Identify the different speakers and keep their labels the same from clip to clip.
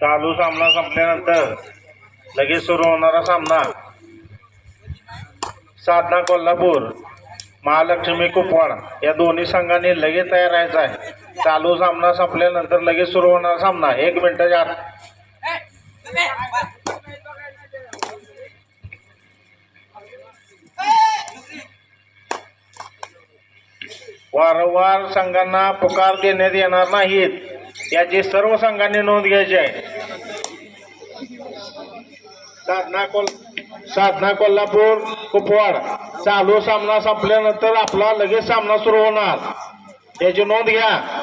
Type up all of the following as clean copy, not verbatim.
Speaker 1: चालू सामना संपल्यानंतर लगेच सुरू होणारा सामना साधना कोल्हापूर महालक्ष्मी कुपवाड या दोन्ही संघांनी लगेच तयार राहायचा आहे। चालू सामना संपल्यानंतर लगेच सुरू होणारा सामना 1 मिनिटाच्या आत। वारंवार संघांना पुकार देण्यात येणार नाहीत याची सर्व संघांनी नोंद घ्यायची आहे। साधना कोल्हापूर कुपवाड चालू सामना संपल्यानंतर आपला लगेच सामना सुरू होणार याची नोंद घ्या।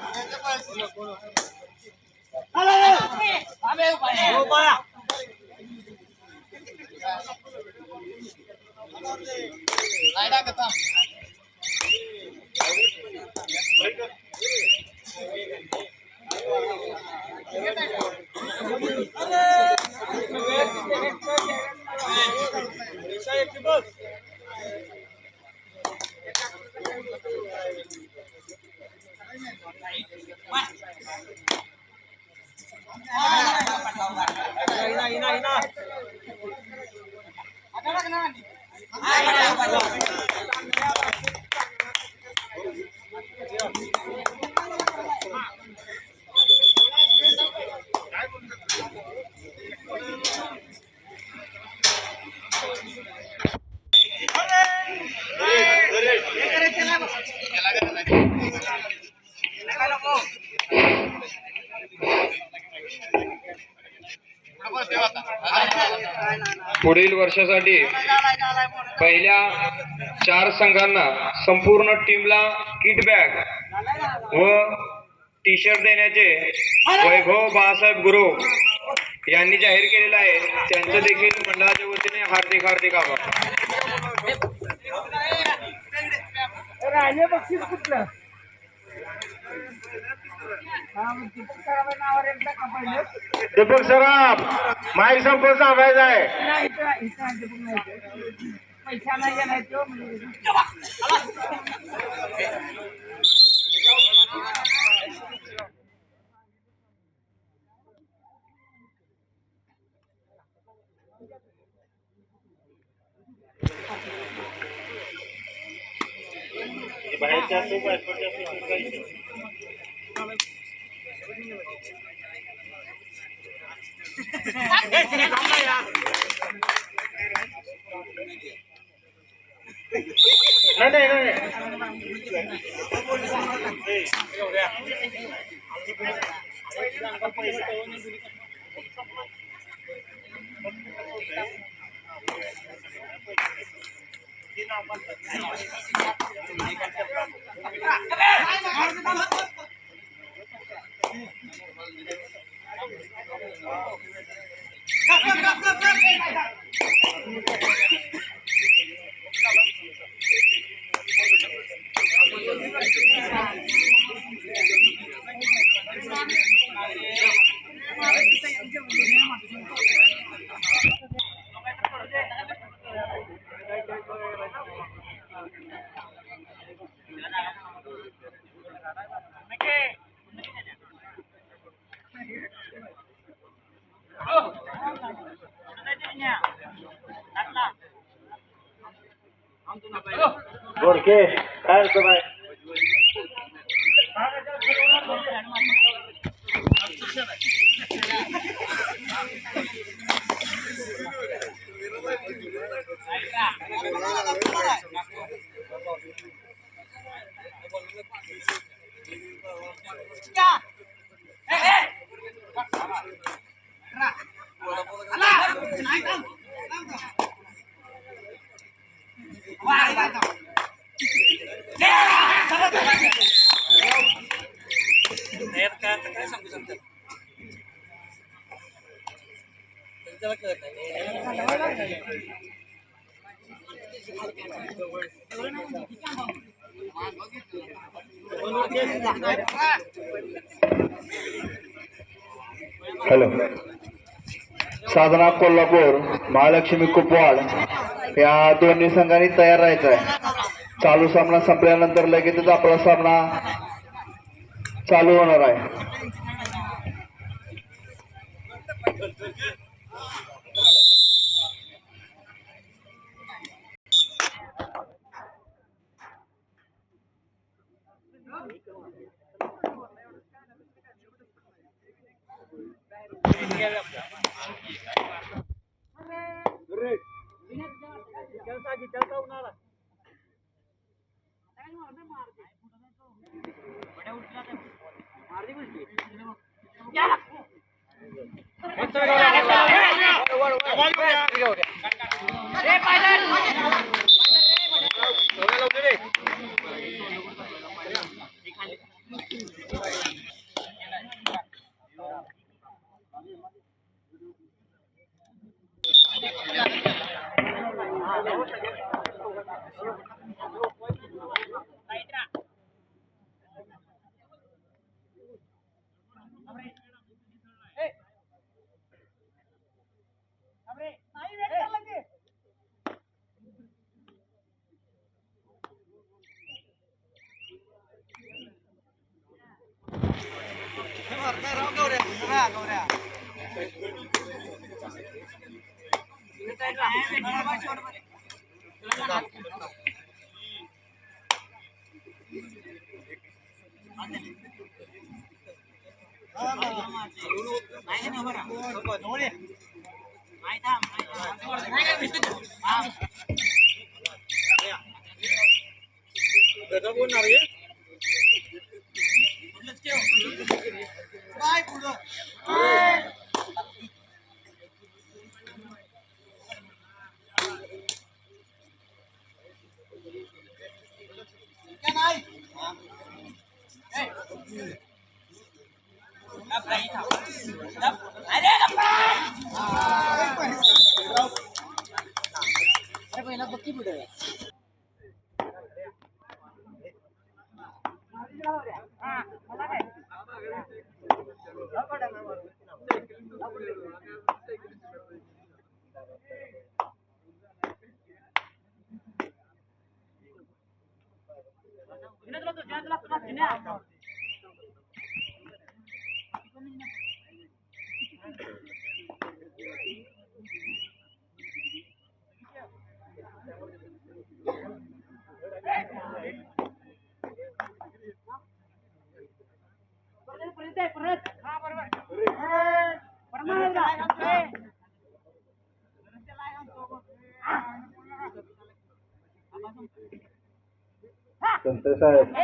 Speaker 2: पुढील वर्षासाठी पहिल्या 4 संघांना संपूर्ण टीमला किट बॅग व टी शर्ट देण्याचे वैभव बाळासाहेब गुरु यांनी जाहीर केलेलं आहे। त्यांचं देखील मंडळाच्या वतीने हार्दिक हार्दिक आभार।
Speaker 1: दीपक सराफ माईक संपून सांगायचं आहे। ओके काय अर्थ नाही।
Speaker 2: हॅलो, साधना कोल्हापूर महालक्ष्मी कुपवाड या दोन्ही संघांनी तयार राहायचं आहे। चालू सामना संपल्यानंतर लगेचच आपला सामना चालू होणार आहे।
Speaker 1: संत साहेब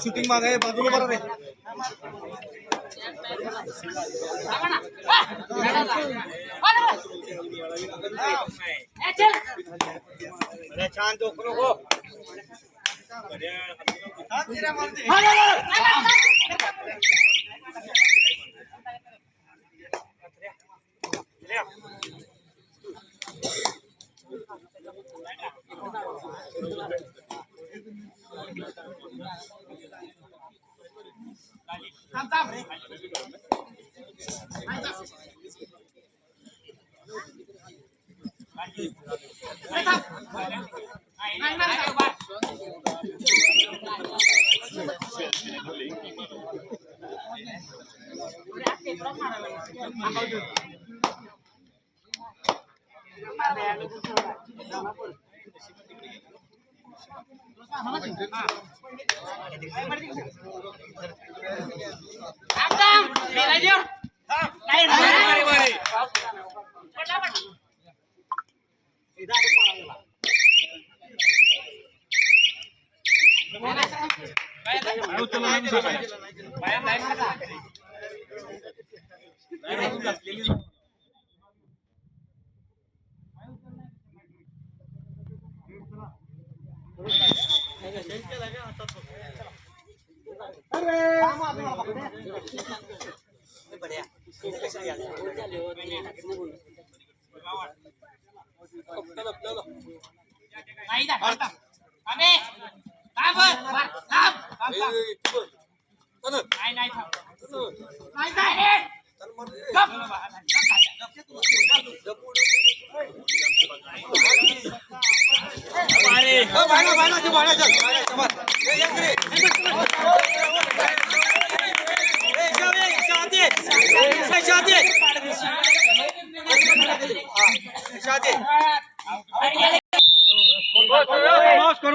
Speaker 3: शूटिंग माग आहे बाजूला बरं रे छान डोकं नको.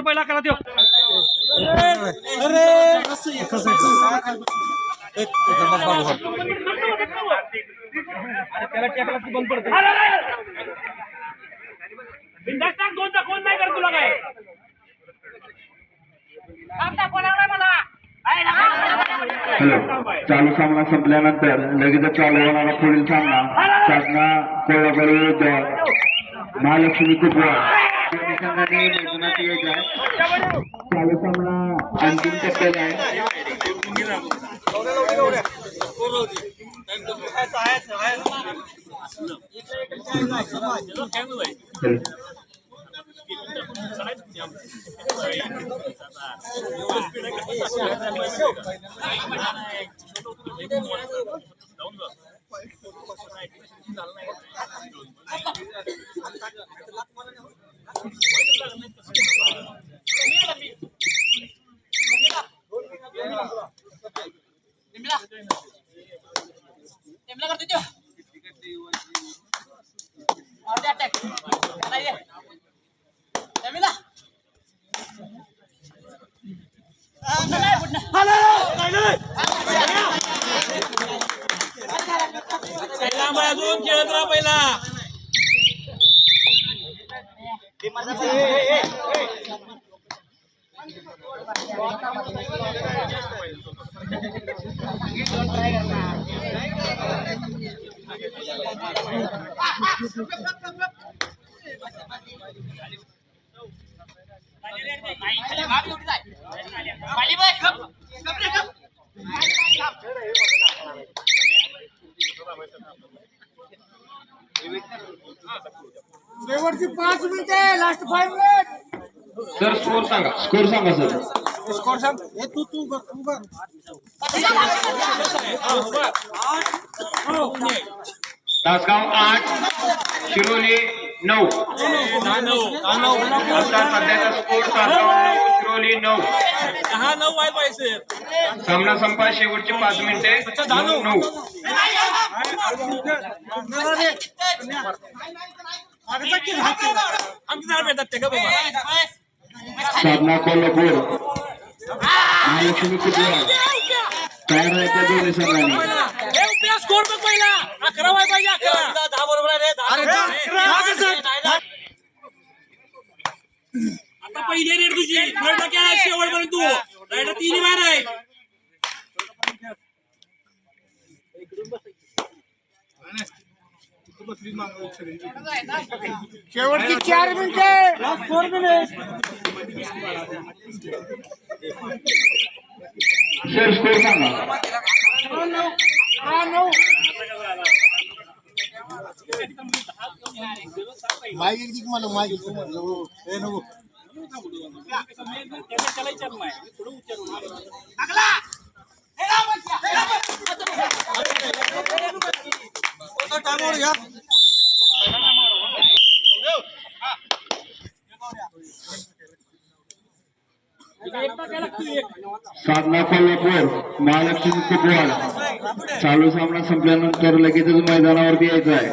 Speaker 3: पहिला करा देऊ. त्याला टेकला की बंद पडते. कोण नाही कर तुला काय
Speaker 4: चालू सामना संपल्यानंतर लगेच चालू होणारा पुढील सामना साधना कोल्हापूर विरुद्ध महालक्ष्मी कुपवाड दोन्ही संघांनी मैदानात यायचे आहे. चालू सामना अंतिम टप्प्यात आहे.
Speaker 3: अजून खेळत राहा पहिला.
Speaker 5: शेवटची 5 मिनिटे लास्ट 5 मिनिट.
Speaker 2: सर स्कोर सांगा.
Speaker 4: स्कोर सांगा सर.
Speaker 3: स्कोर सांग.
Speaker 5: हे तू बघ.
Speaker 2: तासगाव 8 शिरोली 9. आता सध्याचा स्कोर तासगाव 9 शिरोली 9.
Speaker 3: 10-9 व्हायला पाहिजे.
Speaker 2: सामना संपा शेवटची 5 मिनिटे 9.
Speaker 4: साधना कोल्हापूर महालक्ष्मी कुपवाड तयार आहे त्या दोन्ही संघांनी.
Speaker 3: स्कोर बघ पहिला. 11 व्हायला पाहिजे. 11 10 बरोबर आहे रे. आता पहिली रेड तुझी शेवटपर्यंत तू रायडर 3 बाहेर आहे.
Speaker 5: शेवटची 4 मिनिटे. Last 4 minute.
Speaker 4: सर स्कोर सांगा.
Speaker 5: 9. माईक एक मला माईक हे नको.
Speaker 4: साधना कोल्हापूर महालक्ष्मी कुपवाड. चालू सामना संपल्यानंतर लगेचच मैदानावरती यायचं आहे.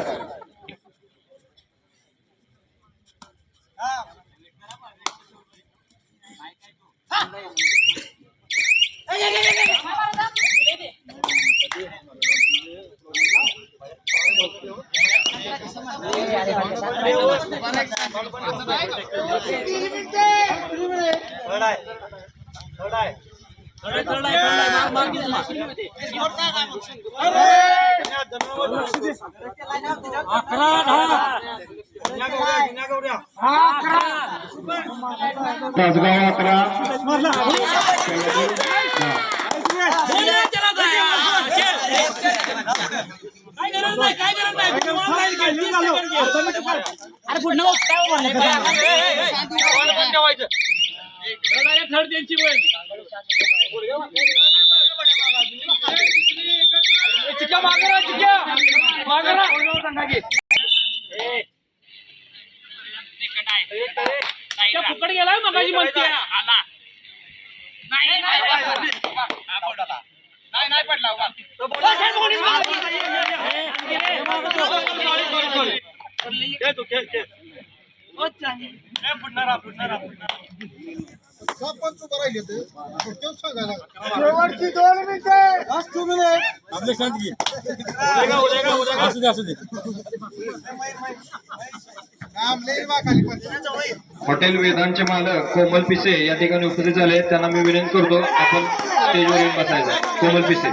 Speaker 4: तासगाव 11
Speaker 3: थर्ड त्यांची पण चिक्या मागरा चिक्या मागरा फुकट गेलाय मगाशी म्हणते नाही पडला
Speaker 5: शेवटची 2 मिनिटे. Last 2 minute. आपले शांती. असू दे.
Speaker 2: हॉटेल वेदांचे मालक कोमल पिसे या ठिकाणी उपस्थित झाले आहेत. त्यांना मी विनंती करतो आपण स्टेजवर येऊन बसायचं. कोमल पिसे.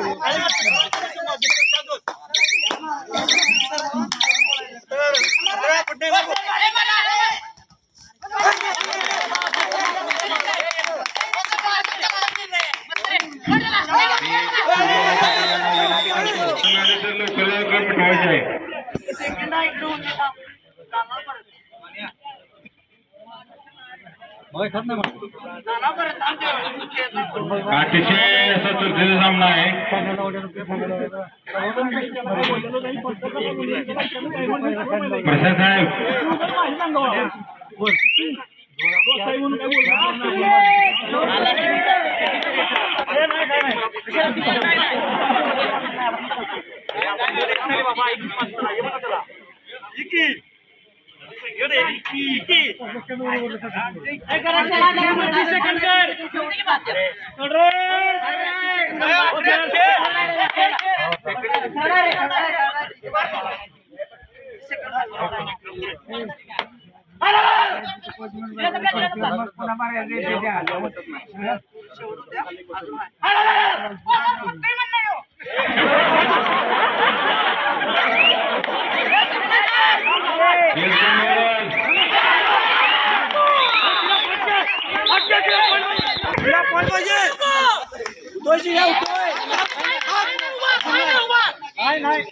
Speaker 4: अतिशय असा चुरशीचा सामना आहे. प्रसाद साहेब
Speaker 5: नाही